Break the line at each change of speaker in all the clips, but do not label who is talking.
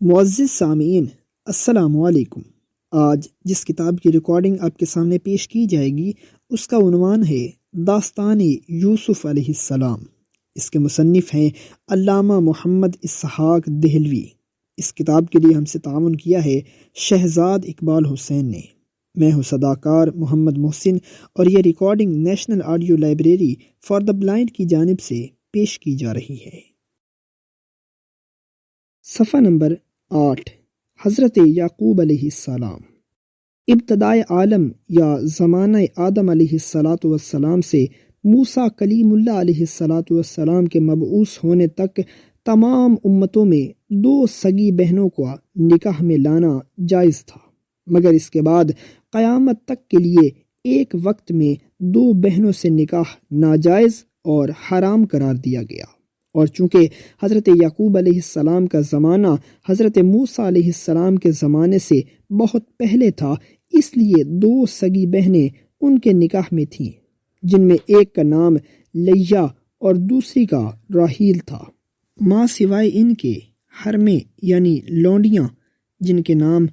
معزز سامعین، السلام علیکم۔ آج جس کتاب کی ریکارڈنگ آپ کے سامنے پیش کی جائے گی اس کا عنوان ہے داستان یوسف علیہ السلام۔ اس کے مصنف ہیں علامہ محمد اسحاق دہلوی۔ اس کتاب کے لیے ہم سے تعاون کیا ہے شہزاد اقبال حسین نے۔ میں ہوں صداکار محمد محسن اور یہ recording national audio library for the blind کی جانب سے پیش کی جا رہی ہے۔ صفحہ نمبر 8، حضرت یعقوب علیہ السلام۔ ابتدائے عالم یا زمانہ آدم علیہ السلام سے موسیٰ کلیم اللہ علیہ السلام کے مبعوث ہونے تک تمام امتوں میں 2 سگی بہنوں کو نکاح میں لانا جائز تھا، مگر اس کے بعد قیامت تک کے لیے ایک وقت میں 2 بہنوں سے نکاح ناجائز اور حرام قرار دیا گیا، اور چونکہ حضرت یعقوب علیہ السلام کا زمانہ حضرت موسیٰ علیہ السلام کے زمانے سے بہت پہلے تھا، اس لیے 2 سگی بہنیں ان کے نکاح میں تھیں، جن میں ایک کا نام لیہ اور دوسری کا راحیل تھا۔ ماں سوائے ان کے حرمیں یعنی لونڈیاں جن کے نام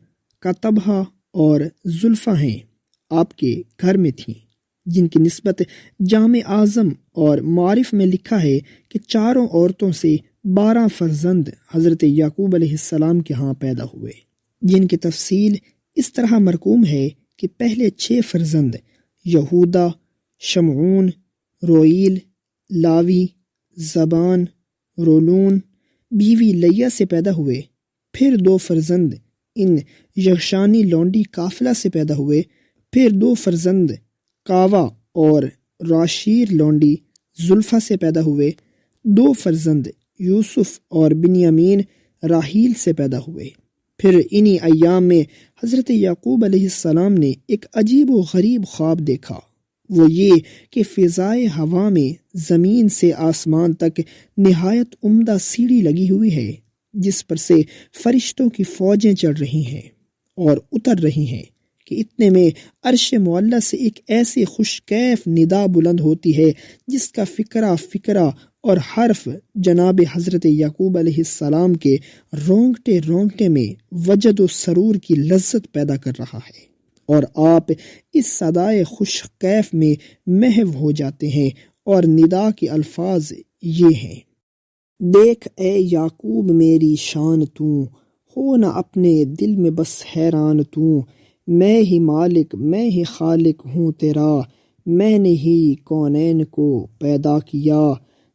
کتبہ اور زلفہ ہیں آپ کے گھر میں تھیں، جن کی نسبت جامع اعظم اور معارف میں لکھا ہے کہ 4 عورتوں سے 12 فرزند حضرت یعقوب علیہ السلام کے ہاں پیدا ہوئے، جن کی تفصیل اس طرح مرقوم ہے کہ پہلے 6 فرزند یہودا، شمعون، روئیل، لاوی، زبان، رولون بیوی لیہ سے پیدا ہوئے، پھر 2 فرزند ان یغشانی لونڈی قافلہ سے پیدا ہوئے، پھر 2 فرزند کاوا اور راشیر لونڈی زلفہ سے پیدا ہوئے، 2 فرزند یوسف اور بنیامین راحیل سے پیدا ہوئے۔ پھر انہی ایام میں حضرت یعقوب علیہ السلام نے ایک عجیب و غریب خواب دیکھا، وہ یہ کہ فضائے ہوا میں زمین سے آسمان تک نہایت عمدہ سیڑھی لگی ہوئی ہے، جس پر سے فرشتوں کی فوجیں چڑھ رہی ہیں اور اتر رہی ہیں کہ اتنے میں عرش معلی سے ایک ایسی خوش کیف ندا بلند ہوتی ہے جس کا فکرہ اور حرف جناب حضرت یعقوب علیہ السلام کے رونگٹے میں وجد و سرور کی لذت پیدا کر رہا ہے، اور آپ اس صدائے خوش کیف میں محو ہو جاتے ہیں، اور ندا کے الفاظ یہ ہیں: دیکھ اے یعقوب میری شان تو، ہو نہ اپنے دل میں بس حیران تو، میں ہی مالک میں ہی خالق ہوں تیرا، میں نے ہی کونین کو پیدا کیا،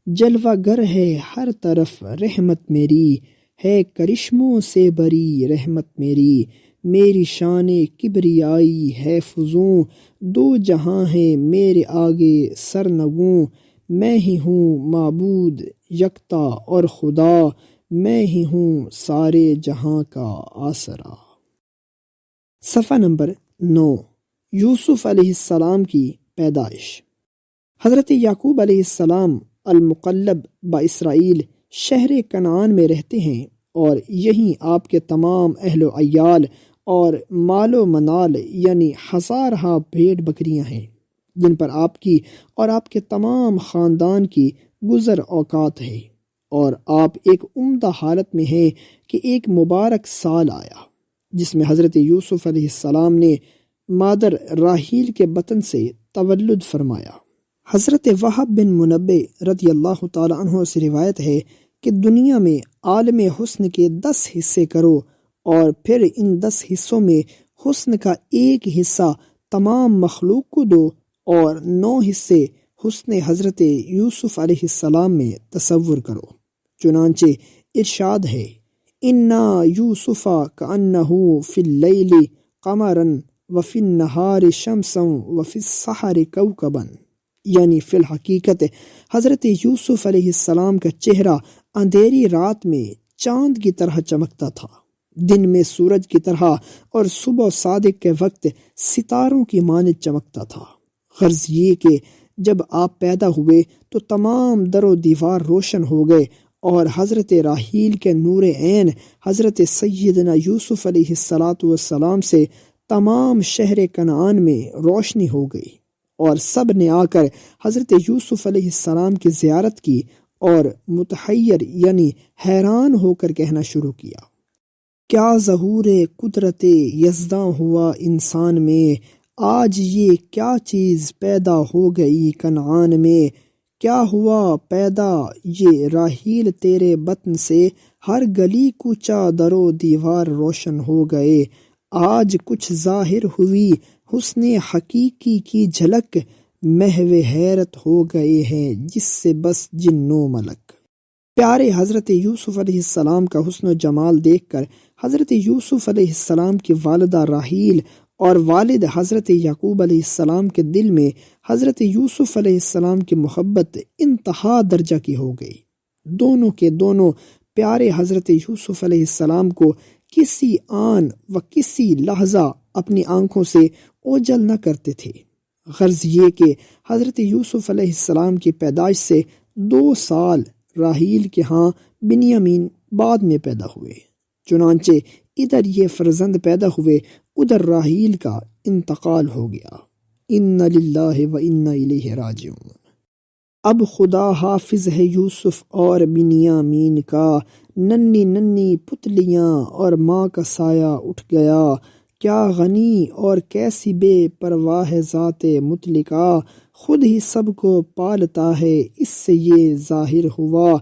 جلوہ گر ہے ہر طرف رحمت میری، ہے کرشموں سے بری رحمت میری، میری شان کبریائی ہے فزوں، 2 جہاں ہیں میرے آگے سرنگوں، میں ہی ہوں معبود یکتا اور خدا، میں ہی ہوں سارے جہاں کا آسرا۔ صفحہ نمبر 9، یوسف علیہ السلام کی پیدائش۔ حضرت یعقوب علیہ السلام المقلب باسرائیل شہر کنعان میں رہتے ہیں، اور یہیں آپ کے تمام اہل و عیال اور مال و منال یعنی ہزارہا بھیڑ بکریاں ہیں، جن پر آپ کی اور آپ کے تمام خاندان کی گزر اوقات ہے، اور آپ ایک عمدہ حالت میں ہیں کہ ایک مبارک سال آیا جس میں حضرت یوسف علیہ السلام نے مادر راحیل کے بطن سے تولد فرمایا۔ حضرت وہب بن منبع رضی اللہ تعالی عنہ سے روایت ہے کہ دنیا میں عالم حسن کے 10 حصے کرو، اور پھر ان 10 حصوں میں حسن کا 1 حصہ تمام مخلوق کو دو، اور 9 حصے حسن حضرت یوسف علیہ السلام میں تصور کرو۔ چنانچہ ارشاد ہے: اِنَّا یوسف کَأَنَّهُ فِی اللیل قمرا وفی النہار شمسا وفی السحر کوکبا، یعنی فی الحقیقت حضرت یوسف علیہ السلام کا چہرہ اندھیری رات میں چاند کی طرح چمکتا تھا، دن میں سورج کی طرح، اور صبح صادق کے وقت ستاروں کی مانند چمکتا تھا۔ غرض یہ کہ جب آپ پیدا ہوئے تو تمام در و دیوار روشن ہو گئے، اور حضرت راحیل کے نور عین حضرت سیدنا یوسف علیہ السلام سے تمام شہر کنعان میں روشنی ہو گئی، اور سب نے آ کر حضرت یوسف علیہ السلام کی زیارت کی، اور متحیر یعنی حیران ہو کر کہنا شروع کیا: کیا ظہور قدرت یزداں ہوا انسان میں، آج یہ کیا چیز پیدا ہو گئی کنعان میں، کیا ہوا پیدا یہ راحیل تیرے بطن سے، ہر گلی کوچہ در و دیوار روشن ہو گئے، آج کچھ ظاہر ہوئی حسن حقیقی کی جھلک، محو حیرت ہو گئے ہیں جس سے بس جن و ملک۔ پیارے حضرت یوسف علیہ السلام کا حسن و جمال دیکھ کر حضرت یوسف علیہ السلام کی والدہ راحیل اور والد حضرت یعقوب علیہ السلام کے دل میں حضرت یوسف علیہ السلام کی محبت انتہا درجہ کی ہو گئی۔ دونوں کے دونوں پیارے حضرت یوسف علیہ السلام کو کسی آن و کسی لحظہ اپنی آنکھوں سے اوجھل نہ کرتے تھے۔ غرض یہ کہ حضرت یوسف علیہ السلام کی پیدائش سے 2 سال راحیل کے ہاں بنیامین بعد میں پیدا ہوئے، چنانچہ ادھر یہ فرزند پیدا ہوئے، ادھر راحیل کا انتقال ہو گیا۔ ان للہ و انا الیہ راجعون۔ اب خدا حافظ ہے یوسف اور بنیامین کا، ننھی ننھی پتلیاں اور ماں کا سایہ اٹھ گیا، کیا غنی اور کیسی بے پرواہ ذات مطلقہ، خود ہی سب کو پالتا ہے اس سے یہ ظاہر ہوا،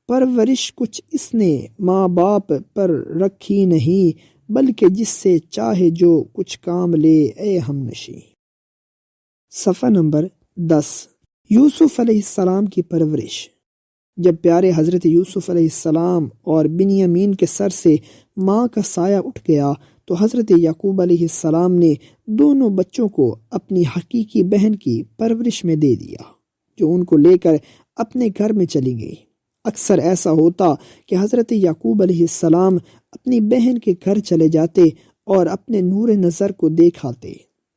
پرورش کچھ اس نے ماں باپ پر رکھی نہیں، بلکہ جس سے چاہے جو کچھ کام لے اے ہم نشیں۔ صفحہ نمبر 10۔ یوسف علیہ السلام کی پرورش۔ جب پیارے حضرت یوسف علیہ السلام اور بنیامین کے سر سے ماں کا سایہ اٹھ گیا تو حضرت یعقوب علیہ السلام نے دونوں بچوں کو اپنی حقیقی بہن کی پرورش میں دے دیا، جو ان کو لے کر اپنے گھر میں چلی گئی۔ اکثر ایسا ہوتا کہ حضرت یعقوب علیہ السلام اپنی بہن کے گھر چلے جاتے اور اپنے نور نظر کو دیکھ آتے۔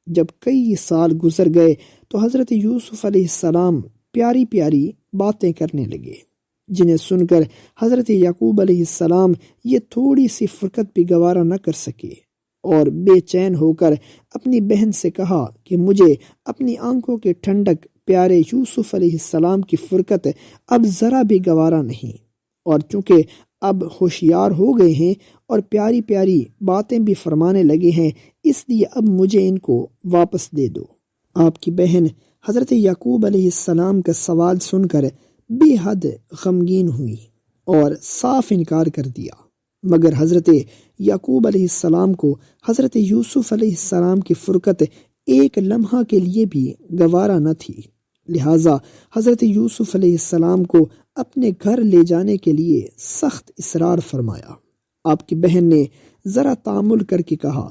جب کئی سال گزر گئے تو حضرت یوسف علیہ السلام پیاری پیاری باتیں کرنے لگے، جنہیں سن کر حضرت یعقوب علیہ السلام یہ تھوڑی سی فرقت بھی گوارا نہ کر سکے اور بے چین ہو کر اپنی بہن سے کہا کہ مجھے اپنی آنکھوں کی ٹھنڈک پیارے یوسف علیہ السلام کی فرقت اب ذرا بھی گوارا نہیں، اور چونکہ اب ہوشیار ہو گئے ہیں اور پیاری پیاری باتیں بھی فرمانے لگے ہیں، اس لیے اب مجھے ان کو واپس دے دو۔ آپ کی بہن حضرت یعقوب علیہ السلام کا سوال سن کر بے حد غمگین ہوئی اور صاف انکار کر دیا، مگر حضرت یعقوب علیہ السلام کو حضرت یوسف علیہ السلام کی فرقت ایک لمحہ کے لیے بھی گوارا نہ تھی، لہٰذا حضرت یوسف علیہ السلام کو اپنے گھر لے جانے کے لیے سخت اصرار فرمایا۔ آپ کی بہن نے ذرا تامل کر کے کہا،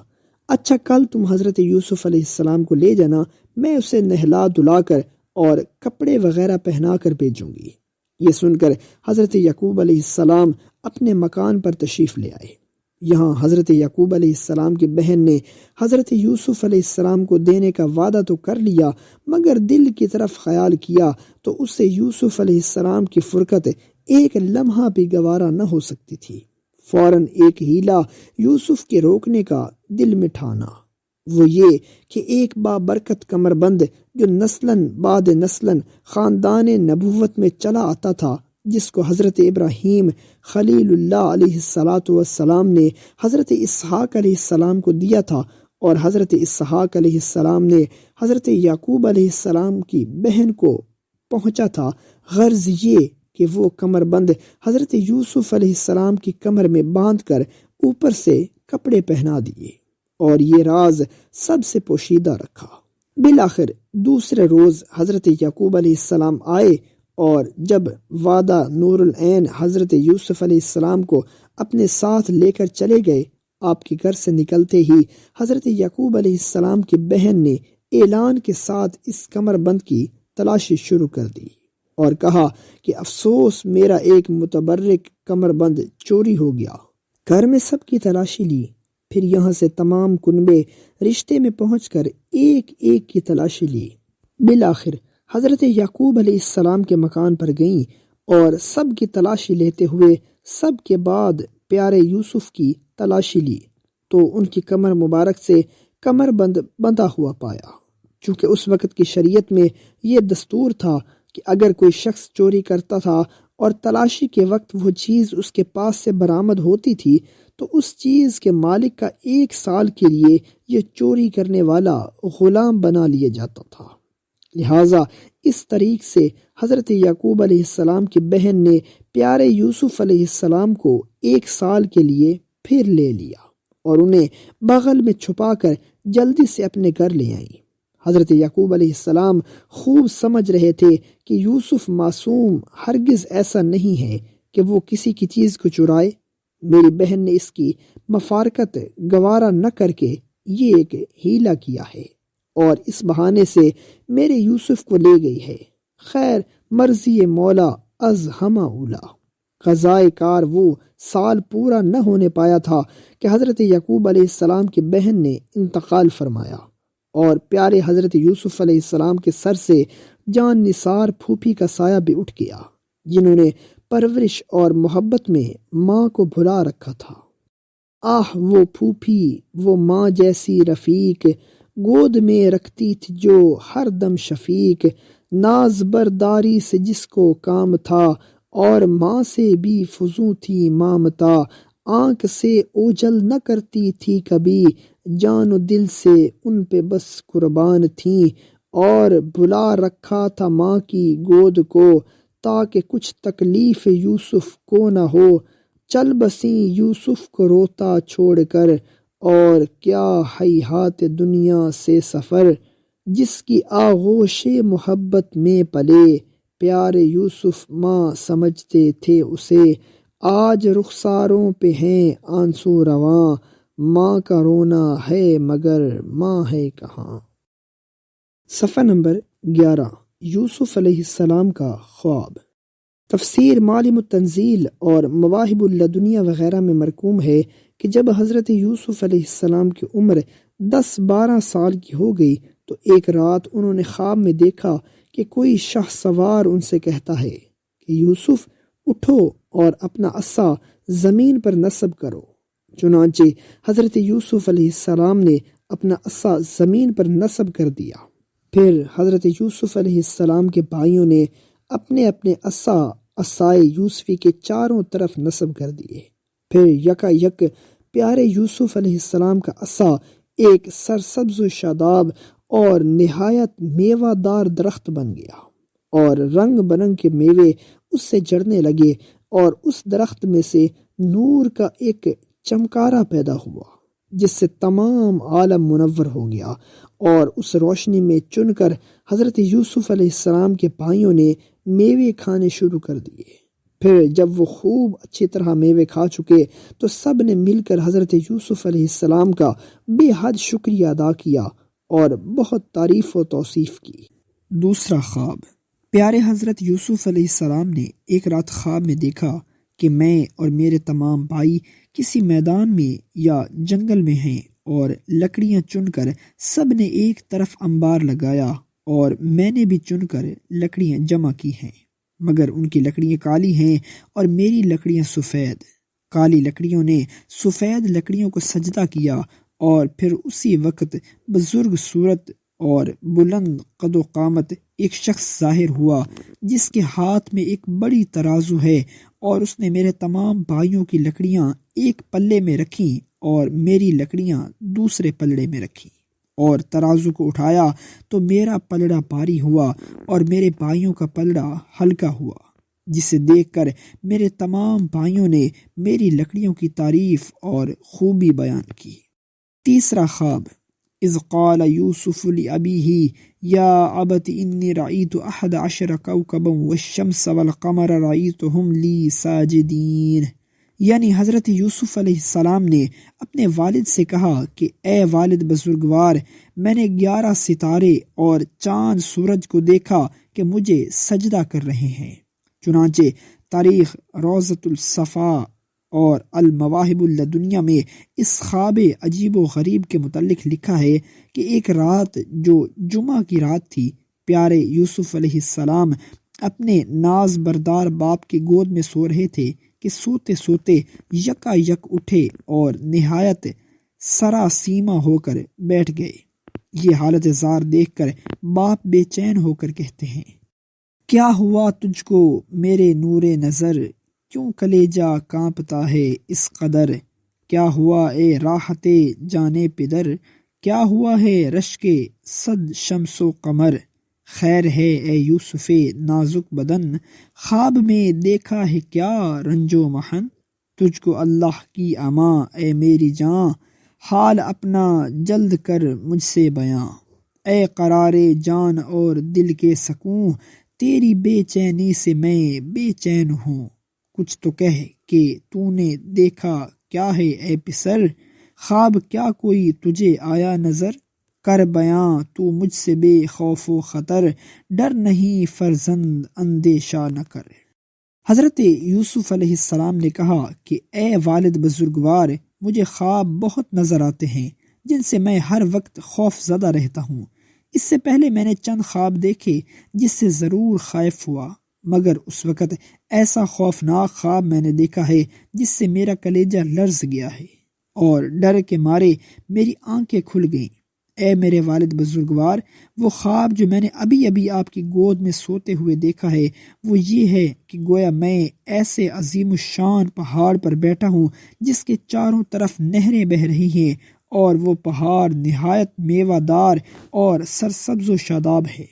اچھا کل تم حضرت یوسف علیہ السلام کو لے جانا، میں اسے نہلا دھلا کر اور کپڑے وغیرہ پہنا کر بھیجوں گی۔ یہ سن کر حضرت یعقوب علیہ السلام اپنے مکان پر تشریف لے آئے۔ یہاں حضرت یعقوب علیہ السلام کی بہن نے حضرت یوسف علیہ السلام کو دینے کا وعدہ تو کر لیا، مگر دل کی طرف خیال کیا تو اس سے یوسف علیہ السلام کی فرقت ایک لمحہ بھی گوارا نہ ہو سکتی تھی۔ فوراً ایک ہیلا یوسف کے روکنے کا دل میں ٹھانا، وہ یہ کہ ایک بابرکت کمر بند جو نسلاً بعد نسلاً خاندان نبوت میں چلا آتا تھا، جس کو حضرت ابراہیم خلیل اللہ علیہ السلام نے حضرت اسحاق علیہ السلام کو دیا تھا، اور حضرت اسحاق علیہ السلام نے حضرت یعقوب علیہ السلام کی بہن کو پہنچا تھا۔ غرض یہ کہ وہ کمر بند حضرت یوسف علیہ السلام کی کمر میں باندھ کر اوپر سے کپڑے پہنا دیے اور یہ راز سب سے پوشیدہ رکھا۔ بالآخر دوسرے روز حضرت یعقوب علیہ السلام آئے اور جب وعدہ نور العین حضرت یوسف علیہ السلام کو اپنے ساتھ لے کر چلے گئے، آپ کے گھر سے نکلتے ہی حضرت یعقوب علیہ السلام کی بہن نے اعلان کے ساتھ اس کمر بند کی تلاشی شروع کر دی اور کہا کہ افسوس، میرا ایک متبرک کمر بند چوری ہو گیا۔ گھر میں سب کی تلاشی لی، پھر یہاں سے تمام کنبے رشتے میں پہنچ کر ایک ایک کی تلاشی لی۔ بالآخر حضرت یعقوب علیہ السلام کے مکان پر گئیں اور سب کی تلاشی لیتے ہوئے سب کے بعد پیارے یوسف کی تلاشی لی تو ان کی کمر مبارک سے کمر بند بندھا ہوا پایا۔ چونکہ اس وقت کی شریعت میں یہ دستور تھا کہ اگر کوئی شخص چوری کرتا تھا اور تلاشی کے وقت وہ چیز اس کے پاس سے برآمد ہوتی تھی تو اس چیز کے مالک کا 1 سال کے لیے یہ چوری کرنے والا غلام بنا لیا جاتا تھا۔ لہٰذا اس طریق سے حضرت یعقوب علیہ السلام کی بہن نے پیارے یوسف علیہ السلام کو 1 سال کے لیے پھر لے لیا اور انہیں بغل میں چھپا کر جلدی سے اپنے گھر لے آئیں۔ حضرت یعقوب علیہ السلام خوب سمجھ رہے تھے کہ یوسف معصوم ہرگز ایسا نہیں ہے کہ وہ کسی کی چیز کو چرائے۔ میری بہن نے اس کی مفارقت گوارا نہ کر کے یہ ایک ہیلا کیا ہے اور اس بہانے سے میرے یوسف کو لے گئی ہے۔ خیر مرضی مولا از ہمہ اولا۔ قضائے کار وہ سال پورا نہ ہونے پایا تھا کہ حضرت یعقوب علیہ السلام کی بہن نے انتقال فرمایا اور پیارے حضرت یوسف علیہ السلام کے سر سے جان نثار پھوپھی کا سایہ بھی اٹھ گیا، جنہوں نے پرورش اور محبت میں ماں کو بھلا رکھا تھا۔ آہ وہ پھوپھی، وہ ماں جیسی رفیق، گود میں رکھتی تھی جو ہر دم شفیق، ناز برداری سے جس کو کام تھا اور ماں سے بھی فزوں تھی مامتا، آنکھ سے اوجھل نہ کرتی تھی کبھی، جان و دل سے ان پہ بس قربان تھیں، اور بھلا رکھا تھا ماں کی گود کو تاکہ کچھ تکلیف یوسف کو نہ ہو، چل بسیں یوسف کو روتا چھوڑ کر، اور کیا ہیہات دنیا سے سفر، جس کی آغوش محبت میں پلے، پیارے یوسف ماں سمجھتے تھے اسے، آج رخساروں پہ ہیں آنسو رواں، ماں کا رونا ہے مگر ماں ہے کہاں۔ صفحہ نمبر 11، یوسف علیہ السلام کا خواب۔ تفسیر معالم التنزیل اور مواہب اللدنیہ وغیرہ میں مرقوم ہے کہ جب حضرت یوسف علیہ السلام کی عمر 10-12 سال کی ہو گئی تو ایک رات انہوں نے خواب میں دیکھا کہ کوئی شاہ سوار ان سے کہتا ہے کہ یوسف اٹھو اور اپنا عصا زمین پر نصب کرو۔ چنانچہ حضرت یوسف علیہ السلام نے اپنا عصا زمین پر نصب کر دیا۔ پھر حضرت یوسف علیہ السلام کے بھائیوں نے اپنے اپنے عصائے یوسفی کے چاروں طرف نصب کر دیے۔ پھر یکا یک پیارے یوسف علیہ السلام کا عصا ایک سرسبز و شاداب اور نہایت میوہ دار درخت بن گیا، اور رنگ برنگ کے میوے اس سے جڑنے لگے، اور اس درخت میں سے نور کا ایک چمکارا پیدا ہوا جس سے تمام عالم منور ہو گیا، اور اس روشنی میں چن کر حضرت یوسف علیہ السلام کے بھائیوں نے میوے کھانے شروع کر دیے۔ پھر جب وہ خوب اچھی طرح میوے کھا چکے تو سب نے مل کر حضرت یوسف علیہ السلام کا بے حد شکریہ ادا کیا اور بہت تعریف و توصیف کی۔ دوسرا خواب۔ پیارے حضرت یوسف علیہ السلام نے ایک رات خواب میں دیکھا کہ میں اور میرے تمام بھائی کسی میدان میں یا جنگل میں ہیں، اور لکڑیاں چن کر سب نے ایک طرف انبار لگایا، اور میں نے بھی چن کر لکڑیاں جمع کی ہیں، مگر ان کی لکڑیاں کالی ہیں اور میری لکڑیاں سفید۔ کالی لکڑیوں نے سفید لکڑیوں کو سجدہ کیا، اور پھر اسی وقت بزرگ صورت اور بلند قد و قامت ایک شخص ظاہر ہوا جس کے ہاتھ میں ایک بڑی ترازو ہے، اور اس نے میرے تمام بھائیوں کی لکڑیاں ایک پلے میں رکھیں اور میری لکڑیاں دوسرے پلڑے میں رکھیں، اور ترازو کو اٹھایا تو میرا پلڑا بھاری ہوا اور میرے بھائیوں کا پلڑا ہلکا ہوا، جسے دیکھ کر میرے تمام بھائیوں نے میری لکڑیوں کی تعریف اور خوبی بیان کی۔ تیسرا خواب۔ اذ قال یوسف لأبیہ یا ابت انی رأیت 11 کوکبا والشمس والقمر رأیتہم لی ساجدین، یعنی حضرت یوسف علیہ السلام نے اپنے والد سے کہا کہ اے والد بزرگوار، میں نے 11 ستارے اور چاند سورج کو دیکھا کہ مجھے سجدہ کر رہے ہیں۔ چنانچہ تاریخ روضۃ الصفا اور المواہب اللدنیہ میں اس خواب عجیب و غریب کے متعلق لکھا ہے کہ ایک رات جو جمعہ کی رات تھی، پیارے یوسف علیہ السلام اپنے ناز بردار باپ کی گود میں سو رہے تھے کہ سوتے سوتے یکا یک اٹھے اور نہایت سراسیمہ ہو کر بیٹھ گئے۔ یہ حالت زار دیکھ کر باپ بے چین ہو کر کہتے ہیں، کیا ہوا تجھ کو میرے نور نظر، کیوں کلیجہ کانپتا ہے اس قدر، کیا ہوا اے راحت جانے پدر، کیا ہوا ہے رشک صد شمس و قمر، خیر ہے اے یوسف نازک بدن، خواب میں دیکھا ہے کیا رنج و محن، تجھ کو اللہ کی اما اے میری جاں، حال اپنا جلد کر مجھ سے بیاں، اے قرار جان اور دل کے سکون، تیری بے چینی سے میں بے چین ہوں، کچھ تو کہہ کہ تو نے دیکھا کیا ہے اے پسر، خواب کیا کوئی تجھے آیا نظر، کر بیاں تو مجھ سے بے خوف و خطر، ڈر نہیں فرزند اندیشہ نہ کر۔ حضرت یوسف علیہ السلام نے کہا کہ اے والد بزرگوار، مجھے خواب بہت نظر آتے ہیں جن سے میں ہر وقت خوف زدہ رہتا ہوں، اس سے پہلے میں نے چند خواب دیکھے جس سے ضرور خائف ہوا، مگر اس وقت ایسا خوفناک خواب میں نے دیکھا ہے جس سے میرا کلیجہ لرز گیا ہے اور ڈر کے مارے میری آنکھیں کھل گئیں۔ اے میرے والد بزرگوار، وہ خواب جو میں نے ابھی ابھی آپ کی گود میں سوتے ہوئے دیکھا ہے وہ یہ ہے کہ گویا میں ایسے عظیم الشان پہاڑ پر بیٹھا ہوں جس کے چاروں طرف نہریں بہہ رہی ہیں، اور وہ پہاڑ نہایت میوہ دار اور سرسبز و شاداب ہے،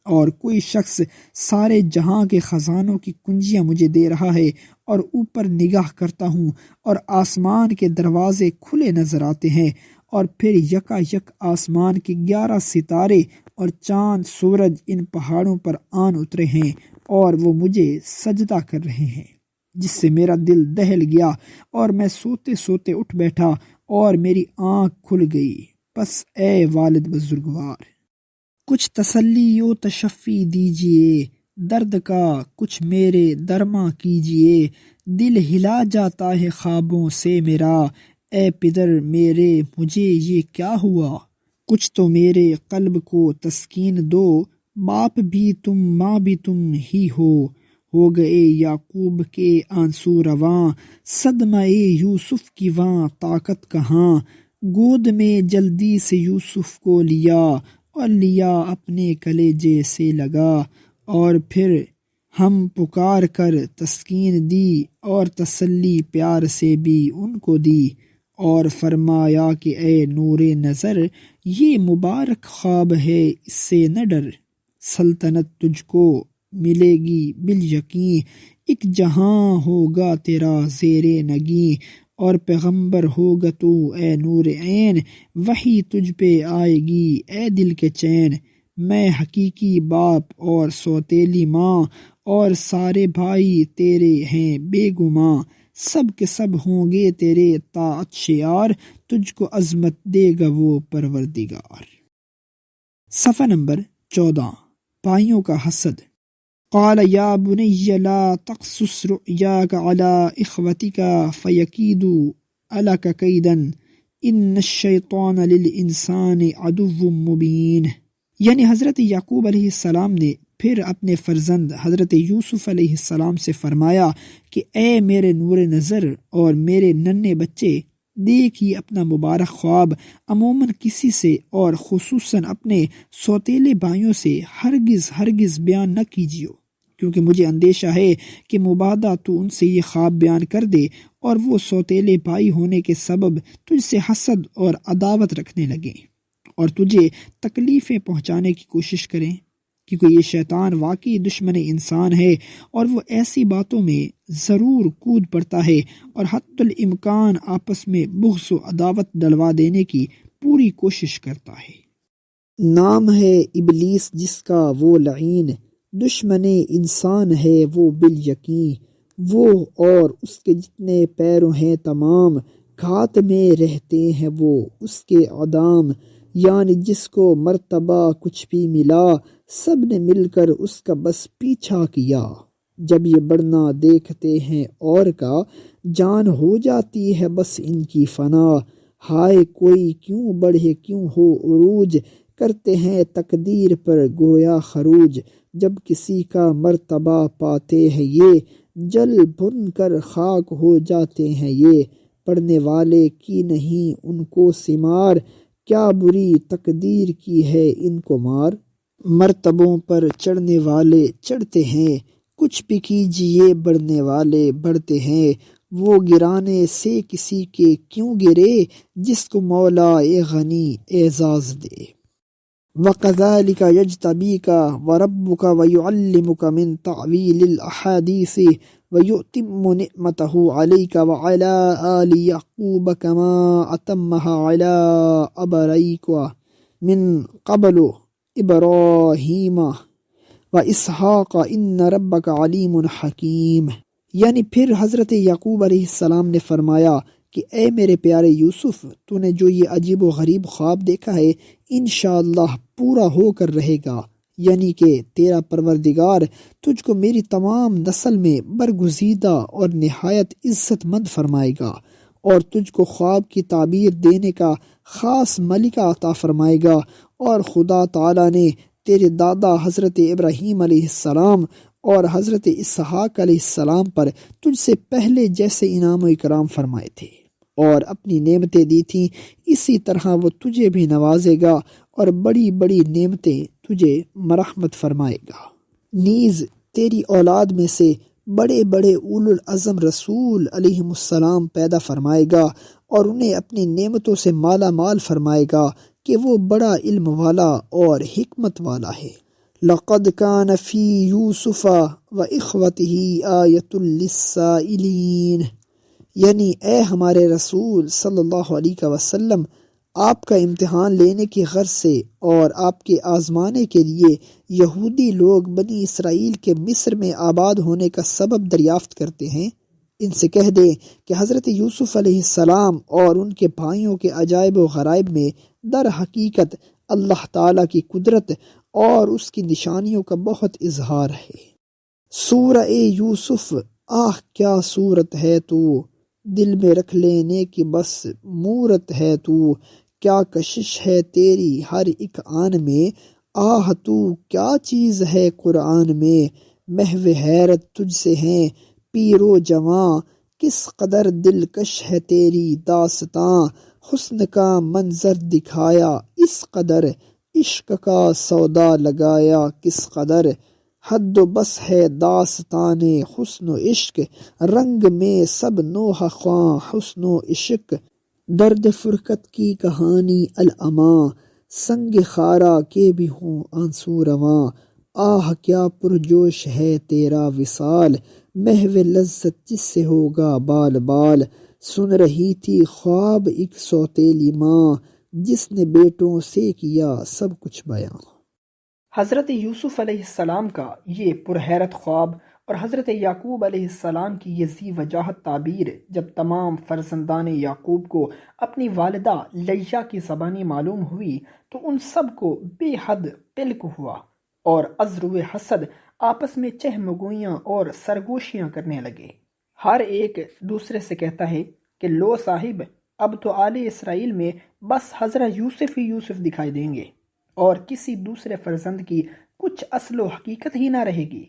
اور کوئی شخص سارے جہاں کے خزانوں کی کنجیاں مجھے دے رہا ہے، اور اوپر نگاہ کرتا ہوں اور آسمان کے دروازے کھلے نظر آتے ہیں، اور پھر یکا یک آسمان کے 11 ستارے اور چاند سورج ان پہاڑوں پر آن اترے ہیں اور وہ مجھے سجدہ کر رہے ہیں، جس سے میرا دل دہل گیا اور میں سوتے سوتے اٹھ بیٹھا اور میری آنکھ کھل گئی۔ پس اے والد بزرگوار، کچھ تسلی و تشفی دیجئے، درد کا کچھ میرے درماں کیجئے، دل ہلا جاتا ہے خوابوں سے میرا، اے پدر میرے مجھے یہ کیا ہوا، کچھ تو میرے قلب کو تسکین دو، باپ بھی تم ماں بھی تم ہی ہو گئے یعقوب کے آنسو رواں، صدمہ یوسف کی واں طاقت کہاں، گود میں جلدی سے یوسف کو لیا اور لیا اپنے کلیجے سے لگا، اور پھر ہم پکار کر تسکین دی اور تسلی پیار سے بھی ان کو دی، اور فرمایا کہ اے نور نظر، یہ مبارک خواب ہے اس سے نہ ڈر، سلطنت تجھ کو ملے گی بالیقین، ایک جہاں ہوگا تیرا زیر نگیں، اور پیغمبر ہوگا تو اے نور عین، وحی تجھ پہ آئے گی اے دل کے چین، میں حقیقی باپ اور سوتیلی ماں، اور سارے بھائی تیرے ہیں بے گماں، سب کے سب ہوں گے تیرے طاعت شعار، تجھ کو عظمت دے گا وہ پروردگار۔ صفحہ نمبر 14، بھائیوں کا حسد۔ قال یا بنی لا تقصص رؤیاک علی اخوتک فیکیدوا لک کیدا ان الشیطان للانسان عدو مبین، یعنی حضرت یعقوب علیہ السلام نے پھر اپنے فرزند حضرت یوسف علیہ السلام سے فرمایا کہ اے میرے نور نظر اور میرے ننھے بچے، دیکھیے اپنا مبارک خواب عموماً کسی سے اور خصوصاً اپنے سوتیلے بھائیوں سے ہرگز بیان نہ کیجیے، کیونکہ مجھے اندیشہ ہے کہ مبادا تو ان سے یہ خواب بیان کر دے اور وہ سوتیلے بھائی ہونے کے سبب تجھ سے حسد اور عداوت رکھنے لگیں اور تجھے تکلیفیں پہنچانے کی کوشش کریں، کیونکہ یہ شیطان واقعی دشمن انسان ہے اور وہ ایسی باتوں میں ضرور کود پڑتا ہے اور حتی الامکان آپس میں بغض و عداوت ڈلوا دینے کی پوری کوشش کرتا ہے۔ نام ہے ابلیس جس کا وہ لعین، دشمن انسان ہے وہ بالیقین، وہ اور اس کے جتنے پیروں ہیں تمام، گھات میں رہتے ہیں وہ اس کے عدام، یعنی جس کو مرتبہ کچھ بھی ملا سب نے مل کر اس کا بس پیچھا کیا، جب یہ بڑھنا دیکھتے ہیں اور کا جان ہو جاتی ہے بس ان کی فنا، ہائے کوئی کیوں بڑھے کیوں ہو عروج، کرتے ہیں تقدیر پر گویا خروج، جب کسی کا مرتبہ پاتے ہیں یہ جل بھن کر خاک ہو جاتے ہیں یہ، پڑھنے والے کی نہیں ان کو سمار، کیا بری تقدیر کی ہے ان کو مار، مرتبوں پر چڑھنے والے چڑھتے ہیں، کچھ بھی کیجیے بڑھنے والے بڑھتے ہیں، وہ گرانے سے کسی کے کیوں گرے، جس کو مولا غنی اعزاز دے۔ وَكَذَلِكَ يَجْتَبِيكَ وَرَبُّكَ وَيُعَلِّمُكَ مِن تَعْوِيلِ الْأَحَادِيثِ وَيُتِمُّ نِعْمَتَهُ عَلَيْكَ وَعَلَىٰ آلِ يَعْقُوبَ كَمَا أَتَمَّهَا عَلَىٰ أَبَوَيْكَ مِن قَبْلُ إِبْرَاهِيمَ وَإِسْحَاقَ إِنَّ رَبَّكَ عَلِيمٌ حَكِيمٌ۔ یعنی پھر حضرت یعقوب علیہ السلام نے فرمایا کہ اے میرے پیارے یوسف، تو نے جو یہ عجیب و غریب خواب دیکھا ہے انشاءاللہ پورا ہو کر رہے گا، یعنی کہ تیرا پروردگار تجھ کو میری تمام نسل میں برگزیدہ اور نہایت عزت مند فرمائے گا، اور تجھ کو خواب کی تعبیر دینے کا خاص ملکہ عطا فرمائے گا، اور خدا تعالی نے تیرے دادا حضرت ابراہیم علیہ السلام اور حضرت اسحاق علیہ السلام پر تجھ سے پہلے جیسے انعام و اکرام فرمائے تھے اور اپنی نعمتیں دی تھیں، اسی طرح وہ تجھے بھی نوازے گا اور بڑی بڑی نعمتیں تجھے مرحمت فرمائے گا۔ نیز تیری اولاد میں سے بڑے بڑے اولو العزم رسول علیہم السلام پیدا فرمائے گا، اور انہیں اپنی نعمتوں سے مالا مال فرمائے گا کہ وہ بڑا علم والا اور حکمت والا ہے۔ لَقَدْ كَانَ فِي يُوسُفَ وَإِخْوَتِهِ آیَةٌ لِلسَّائِلِينَ، یعنی اے ہمارے رسول صلی اللہ علیہ وسلم، آپ کا امتحان لینے کی غرض سے اور آپ کے آزمانے کے لیے یہودی لوگ بنی اسرائیل کے مصر میں آباد ہونے کا سبب دریافت کرتے ہیں۔ ان سے کہہ دیں کہ حضرت یوسف علیہ السلام اور ان کے بھائیوں کے عجائب و غرائب میں در حقیقت اللہ تعالیٰ کی قدرت اور اس کی نشانیوں کا بہت اظہار ہے۔ سورہ یوسف، آہ کیا صورت ہے تو، دل میں رکھ لینے کی بس مورت ہے تو، کیا کشش ہے تیری ہر ایک آن میں، آہ تو کیا چیز ہے قرآن میں، محو حیرت تجھ سے ہیں پیر و جواں، کس قدر دلکش ہے تیری داستاں، حسن کا منظر دکھایا اس قدر، عشق کا سودا لگایا کس قدر، حد و بس ہے داستان حسن و عشق، رنگ میں سب نوحہ خواں حسن و عشق، درد فرقت کی کہانی العماں، سنگ خارا کے بھی ہوں آنسو رواں، آہ کیا پرجوش ہے تیرا وصال، محو لذت جس سے ہوگا بال بال، سن رہی تھی خواب ایک سوتیلی ماں، جس نے بیٹوں سے کیا سب کچھ بیان۔ حضرت یوسف علیہ السلام کا یہ پرحیرت خواب اور حضرت یعقوب علیہ السلام کی یہ ذی وجاہت تعبیر جب تمام فرزندان یعقوب کو اپنی والدہ لیہ کی زبانی معلوم ہوئی تو ان سب کو بے حد قلق ہوا، اور از روئے حسد آپس میں چہمگوئیاں اور سرگوشیاں کرنے لگے۔ ہر ایک دوسرے سے کہتا ہے کہ لو صاحب، اب تو آل اسرائیل میں بس حضرت یوسف ہی یوسف دکھائی دیں گے، اور کسی دوسرے فرزند کی کچھ اصل و حقیقت ہی نہ رہے گی۔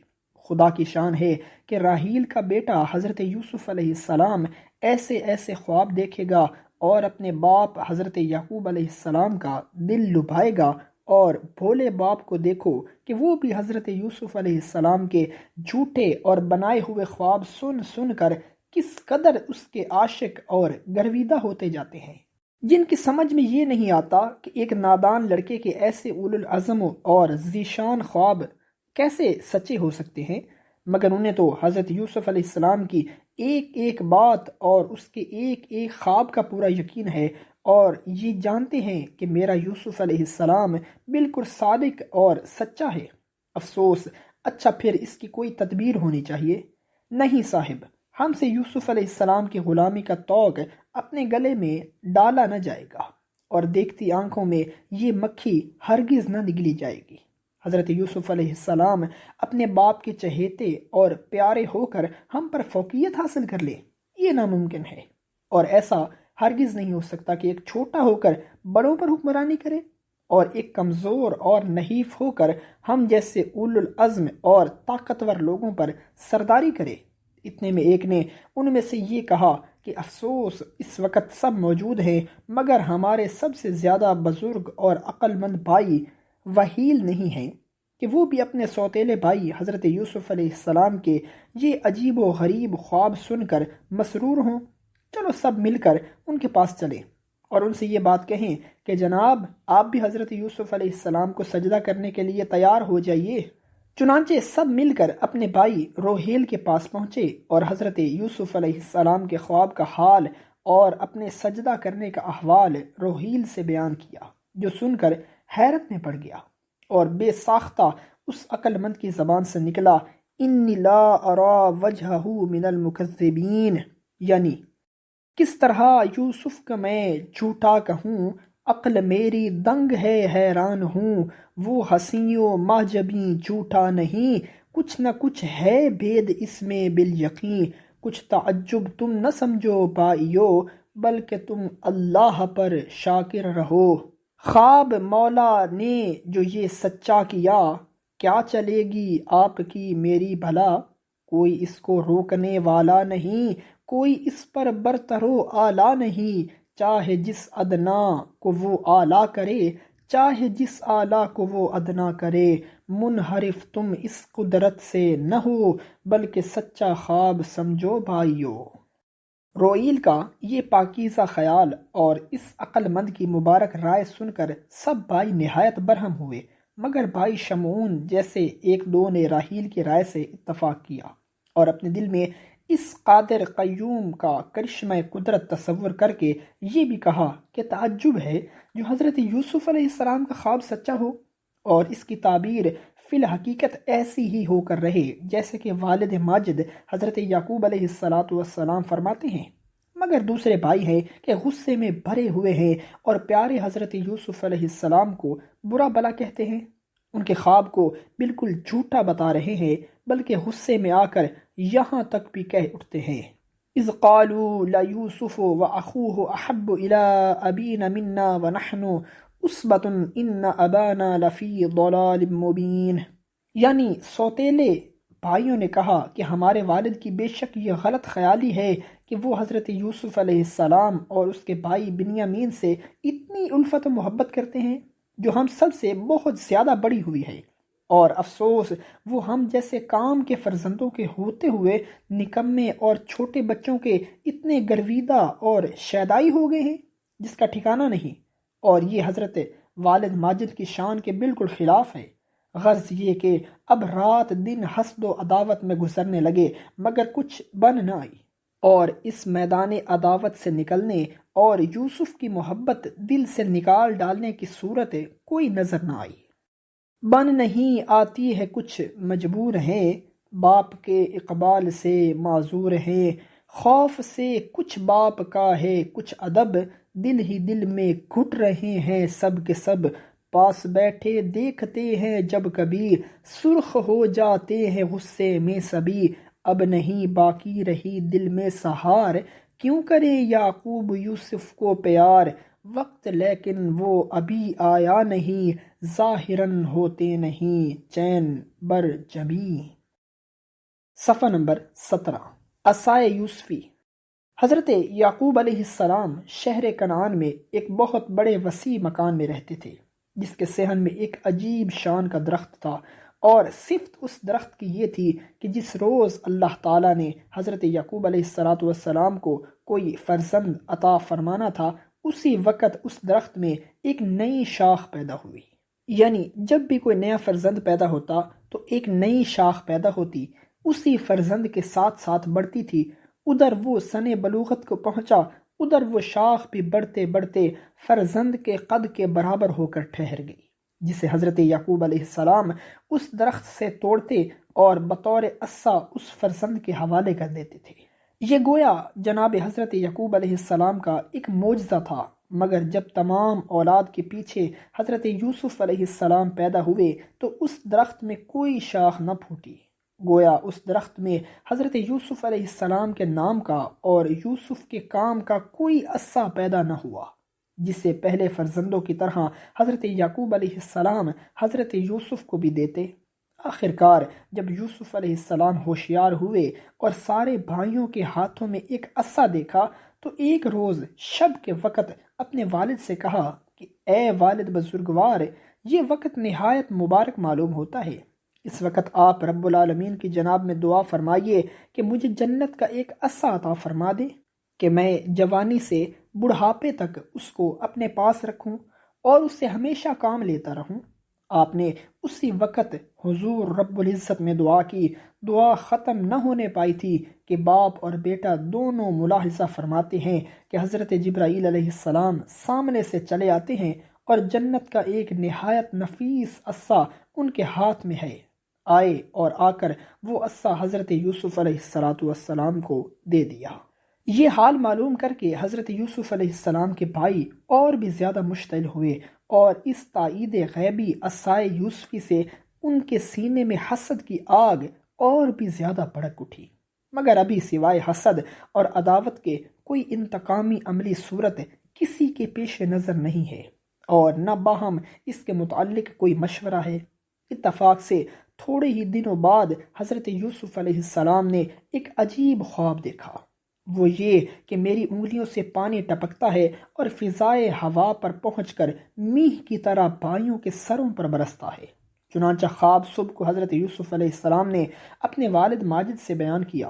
خدا کی شان ہے کہ راحیل کا بیٹا حضرت یوسف علیہ السلام ایسے ایسے خواب دیکھے گا اور اپنے باپ حضرت یعقوب علیہ السلام کا دل لبھائے گا، اور بھولے باپ کو دیکھو کہ وہ بھی حضرت یوسف علیہ السلام کے جھوٹے اور بنائے ہوئے خواب سن سن کر کس قدر اس کے عاشق اور گرویدہ ہوتے جاتے ہیں، جن کی سمجھ میں یہ نہیں آتا کہ ایک نادان لڑکے کے ایسے اولو العزم اور ذیشان خواب کیسے سچے ہو سکتے ہیں، مگر انہیں تو حضرت یوسف علیہ السلام کی ایک ایک بات اور اس کے ایک ایک خواب کا پورا یقین ہے، اور یہ جانتے ہیں کہ میرا یوسف علیہ السلام بالکل صادق اور سچا ہے۔ افسوس، اچھا پھر اس کی کوئی تدبیر ہونی چاہیے۔ نہیں صاحب، ہم سے یوسف علیہ السلام کی غلامی کا طوق اپنے گلے میں ڈالا نہ جائے گا، اور دیکھتی آنکھوں میں یہ مکھی ہرگز نہ نگلی جائے گی۔ حضرت یوسف علیہ السلام اپنے باپ کے چہیتے اور پیارے ہو کر ہم پر فوقیت حاصل کر لے، یہ ناممکن ہے، اور ایسا ہرگز نہیں ہو سکتا کہ ایک چھوٹا ہو کر بڑوں پر حکمرانی کرے، اور ایک کمزور اور نحیف ہو کر ہم جیسے اولو العزم اور طاقتور لوگوں پر سرداری کرے۔ اتنے میں ایک نے ان میں سے یہ کہا کہ افسوس، اس وقت سب موجود ہیں مگر ہمارے سب سے زیادہ بزرگ اور عقل مند بھائی وحیل نہیں ہیں۔ کہ وہ بھی اپنے سوتیلے بھائی حضرت یوسف علیہ السلام کے یہ عجیب و غریب خواب سن کر مسرور ہوں۔ چلو سب مل کر ان کے پاس چلیں اور ان سے یہ بات کہیں کہ جناب آپ بھی حضرت یوسف علیہ السلام کو سجدہ کرنے کے لیے تیار ہو جائیے۔ چنانچہ سب مل کر اپنے بھائی روحیل کے پاس پہنچے اور حضرت یوسف علیہ السلام کے خواب کا حال اور اپنے سجدہ کرنے کا احوال روحیل سے بیان کیا، جو سن کر حیرت میں پڑ گیا اور بے ساختہ اس عقل مند کی زبان سے نکلا، انی لا ارا وجہہ من المکذبین، یعنی کس طرح یوسف کا میں جھوٹا کہوں، عقل میری دنگ ہے حیران ہوں، وہ حسینوں معجبیں جھوٹا نہیں، کچھ نہ کچھ ہے بید اس میں بالیقین، کچھ تعجب تم نہ سمجھو بھائیو، بلکہ تم اللہ پر شاکر رہو۔ خواب مولا نے جو یہ سچا کیا، کیا چلے گی آپ کی میری بھلا، کوئی اس کو روکنے والا نہیں، کوئی اس پر برتر و اعلیٰ نہیں، چاہے جس ادنا کو وہ اعلیٰ کرے، چاہے جس اعلیٰ کو وہ ادنا کرے، منحرف تم اس قدرت سے نہ ہو، بلکہ سچا خواب سمجھو بھائیو۔ روئیل کا یہ پاکیزہ خیال اور اس عقل مند کی مبارک رائے سن کر سب بھائی نہایت برہم ہوئے، مگر بھائی شمعون جیسے ایک دو نے راحیل کی رائے سے اتفاق کیا اور اپنے دل میں اس قادر قیوم کا کرشمہ قدرت تصور کر کے یہ بھی کہا کہ تعجب ہے جو حضرت یوسف علیہ السلام کا خواب سچا ہو اور اس کی تعبیر فی الحقیقت ایسی ہی ہو کر رہے جیسے کہ والد ماجد حضرت یعقوب علیہ السلام فرماتے ہیں، مگر دوسرے بھائی ہیں کہ غصے میں بھرے ہوئے ہیں اور پیارے حضرت یوسف علیہ السلام کو برا بلا کہتے ہیں، ان کے خواب کو بالکل جھوٹا بتا رہے ہیں، بلکہ غصے میں آ کر یہاں تک بھی کہہ اٹھتے ہیں، اذ قالوا لیوسف واخوہ احب الی ابینا منا ونحن عصبۃ ان ابانا لفی ضلال مبین، یعنی سوتیلے بھائیوں نے کہا کہ ہمارے والد کی بے شک یہ غلط خیالی ہے کہ وہ حضرت یوسف علیہ السلام اور اس کے بھائی بنیامین سے اتنی الفت و محبت کرتے ہیں جو ہم سب سے بہت زیادہ بڑی ہوئی ہے، اور افسوس وہ ہم جیسے کام کے فرزندوں کے ہوتے ہوئے نکمے اور چھوٹے بچوں کے اتنے گرویدہ اور شیدائی ہو گئے ہیں جس کا ٹھکانہ نہیں، اور یہ حضرت والد ماجد کی شان کے بالکل خلاف ہے۔ غرض یہ کہ اب رات دن حسد و عداوت میں گزرنے لگے مگر کچھ بن نہ آئی، اور اس میدان عداوت سے نکلنے اور یوسف کی محبت دل سے نکال ڈالنے کی صورت کوئی نظر نہ آئی۔ بن نہیں آتی ہے کچھ مجبور ہیں، باپ کے اقبال سے معذور ہیں، خوف سے کچھ باپ کا ہے کچھ ادب، دل ہی دل میں گھٹ رہے ہیں سب کے سب، پاس بیٹھے دیکھتے ہیں جب کبھی، سرخ ہو جاتے ہیں غصے میں سبھی، اب نہیں باقی رہی دل میں سہار، کیوں کرے یعقوب یوسف کو پیار، وقت لیکن وہ ابھی آیا نہیں، ظاہراً ہوتے نہیں چین بر جبیں۔ صفحہ نمبر 17، عصائے یوسفی۔ حضرت یعقوب علیہ السلام شہر کنعان میں ایک بہت بڑے وسیع مکان میں رہتے تھے جس کے صحن میں ایک عجیب شان کا درخت تھا، اور صفت اس درخت کی یہ تھی کہ جس روز اللہ تعالیٰ نے حضرت یعقوب علیہ السلام کو کوئی فرزند عطا فرمانا تھا اسی وقت اس درخت میں ایک نئی شاخ پیدا ہوئی، یعنی جب بھی کوئی نیا فرزند پیدا ہوتا تو ایک نئی شاخ پیدا ہوتی، اسی فرزند کے ساتھ ساتھ بڑھتی تھی، ادھر وہ سن بلوغت کو پہنچا، ادھر وہ شاخ بھی بڑھتے بڑھتے فرزند کے قد کے برابر ہو کر ٹھہر گئی، جسے حضرت یعقوب علیہ السلام اس درخت سے توڑتے اور بطور عصا اس فرزند کے حوالے کر دیتے تھے۔ یہ گویا جناب حضرت یعقوب علیہ السلام کا ایک معجزہ تھا، مگر جب تمام اولاد کے پیچھے حضرت یوسف علیہ السلام پیدا ہوئے تو اس درخت میں کوئی شاخ نہ پھوٹی، گویا اس درخت میں حضرت یوسف علیہ السلام کے نام کا اور یوسف کے کام کا کوئی عصا پیدا نہ ہوا، جسے پہلے فرزندوں کی طرح حضرت یعقوب علیہ السلام حضرت یوسف کو بھی دیتے۔ آخرکار جب یوسف علیہ السلام ہوشیار ہوئے اور سارے بھائیوں کے ہاتھوں میں ایک عصا دیکھا تو ایک روز شب کے وقت اپنے والد سے کہا کہ اے والد بزرگوار، یہ وقت نہایت مبارک معلوم ہوتا ہے۔ اس وقت آپ رب العالمین کی جناب میں دعا فرمائیے کہ مجھے جنت کا ایک عصا عطا فرما دے کہ میں جوانی سے بڑھاپے تک اس کو اپنے پاس رکھوں اور اس سے ہمیشہ کام لیتا رہوں۔ آپ نے اسی وقت حضور رب العزت میں دعا کی۔ دعا ختم نہ ہونے پائی تھی کہ باپ اور بیٹا دونوں ملاحظہ فرماتے ہیں کہ حضرت جبرائیل علیہ السلام سامنے سے چلے آتے ہیں اور جنت کا ایک نہایت نفیس عصا ان کے ہاتھ میں ہے۔ آئے اور آ کر وہ عصا حضرت یوسف علیہ السلام کو دے دیا۔ یہ حال معلوم کر کے حضرت یوسف علیہ السلام کے بھائی اور بھی زیادہ مشتعل ہوئے اور اس تائید غیبی عصائے یوسفی سے ان کے سینے میں حسد کی آگ اور بھی زیادہ بھڑک اٹھی، مگر ابھی سوائے حسد اور عداوت کے کوئی انتقامی عملی صورت کسی کے پیش نظر نہیں ہے اور نہ باہم اس کے متعلق کوئی مشورہ ہے۔ اتفاق سے تھوڑے ہی دنوں بعد حضرت یوسف علیہ السلام نے ایک عجیب خواب دیکھا۔ وہ یہ کہ میری انگلیوں سے پانی ٹپکتا ہے اور فضائے ہوا پر پہنچ کر میہ کی طرح بھائیوں کے سروں پر برستا ہے۔ چنانچہ خواب صبح کو حضرت یوسف علیہ السلام نے اپنے والد ماجد سے بیان کیا۔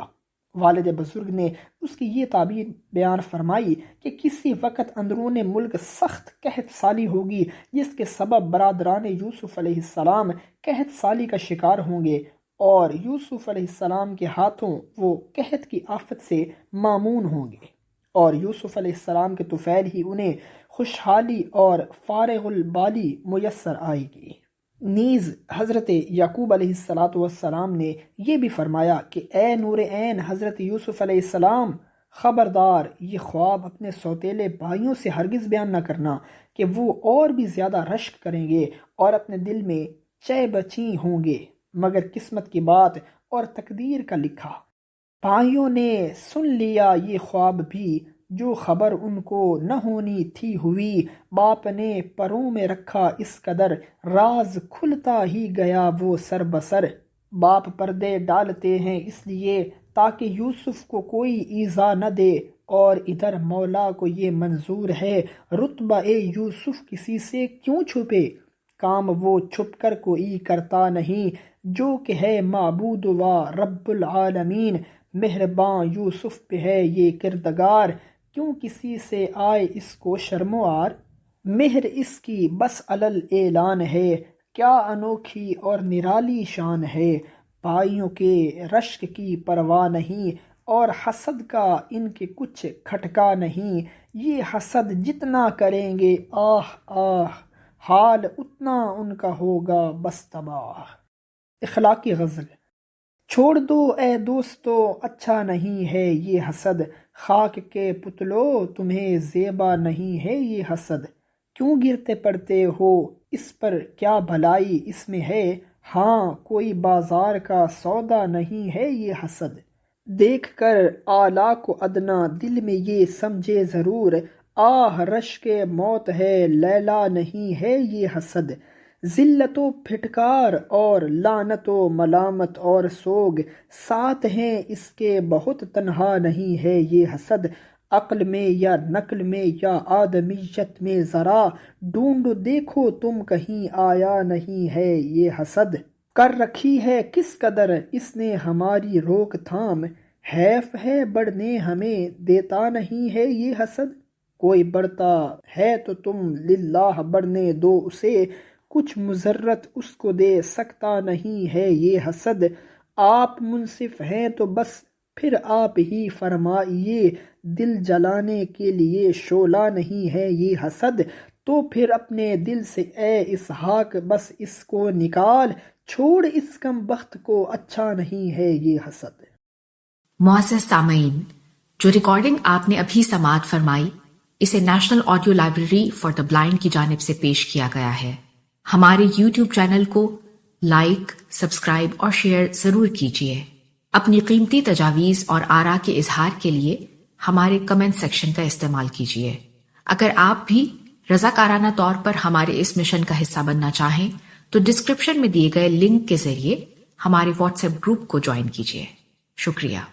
والد بزرگ نے اس کی یہ تعبیر بیان فرمائی کہ کسی وقت اندرون ملک سخت قحط سالی ہوگی جس کے سبب برادران یوسف علیہ السلام قحط سالی کا شکار ہوں گے اور یوسف علیہ السلام کے ہاتھوں وہ قحط کی آفت سے مامون ہوں گے، اور یوسف علیہ السلام کے طفیل ہی انہیں خوشحالی اور فارغ البالی میسر آئے گی۔ نیز حضرت یعقوب علیہ السلام نے یہ بھی فرمایا کہ اے نور عین حضرت یوسف علیہ السلام، خبردار یہ خواب اپنے سوتیلے بھائیوں سے ہرگز بیان نہ کرنا کہ وہ اور بھی زیادہ رشک کریں گے اور اپنے دل میں چے بچی ہوں گے، مگر قسمت کی بات اور تقدیر کا لکھا۔ بھائیوں نے سن لیا یہ خواب بھی، جو خبر ان کو نہ ہونی تھی ہوئی، باپ نے پروں میں رکھا اس قدر، راز کھلتا ہی گیا وہ سر بسر۔ باپ پردے ڈالتے ہیں اس لیے تاکہ یوسف کو کوئی ایذا نہ دے، اور ادھر مولا کو یہ منظور ہے رتبہ یوسف کسی سے کیوں چھپے، کام وہ چھپ کر کوئی کرتا نہیں، جو کہ ہے معبود و رب العالمین، مہرباں یوسف پہ ہے یہ کردگار، کیوں کسی سے آئے اس کو شرم و عار، مہر اس کی بس علل اعلان ہے، کیا انوکھی اور نرالی شان ہے، بھائیوں کے رشک کی پرواہ نہیں اور حسد کا ان کے کچھ کھٹکا نہیں، یہ حسد جتنا کریں گے آہ آہ، حال اتنا ان کا ہوگا بس تباہ۔ اخلاقی غزل۔ چھوڑ دو اے دوستو اچھا نہیں ہے یہ حسد، خاک کے پتلو تمہیں زیبا نہیں ہے یہ حسد، کیوں گرتے پڑتے ہو اس پر کیا بھلائی اس میں ہے، ہاں کوئی بازار کا سودا نہیں ہے یہ حسد، دیکھ کر اعلیٰ کو ادنا دل میں یہ سمجھے ضرور، آہ رشک موت ہے لیلا نہیں ہے یہ حسد، ذلت و پھٹکار اور لعنت و ملامت اور سوگ ساتھ ہیں اس کے، بہت تنہا نہیں ہے یہ حسد، عقل میں یا نقل میں یا آدمیت میں ذرا ڈھونڈ دیکھو تم کہیں آیا نہیں ہے یہ حسد، کر رکھی ہے کس قدر اس نے ہماری روک تھام، حیف ہے بڑھنے ہمیں دیتا نہیں ہے یہ حسد، کوئی بڑھتا ہے تو تم للہ بڑھنے دو اسے، کچھ مضرت اس کو دے سکتا نہیں ہے یہ حسد، آپ منصف ہیں تو بس پھر آپ ہی فرمائیے، دل جلانے کے لیے شعلہ نہیں ہے یہ حسد، تو پھر اپنے دل سے اے اسحاق بس اس کو نکال، چھوڑ اس کم بخت کو اچھا نہیں ہے یہ حسد۔
معزز سامعین، جو ریکارڈنگ آپ نے ابھی سماعت فرمائی، اسے national audio library for the blind کی جانب سے پیش کیا گیا ہے۔ ہمارے یوٹیوب چینل کو لائک، سبسکرائب اور شیئر ضرور کیجیے۔ اپنی قیمتی تجاویز اور آراء کے اظہار کے لیے ہمارے کمنٹ سیکشن کا استعمال کیجیے۔ اگر آپ بھی رضاکارانہ طور پر ہمارے اس مشن کا حصہ بننا چاہیں تو ڈسکرپشن میں دیے گئے لنک کے ذریعے ہمارے واٹس ایپ گروپ کو جوائن کیجیے۔ شکریہ۔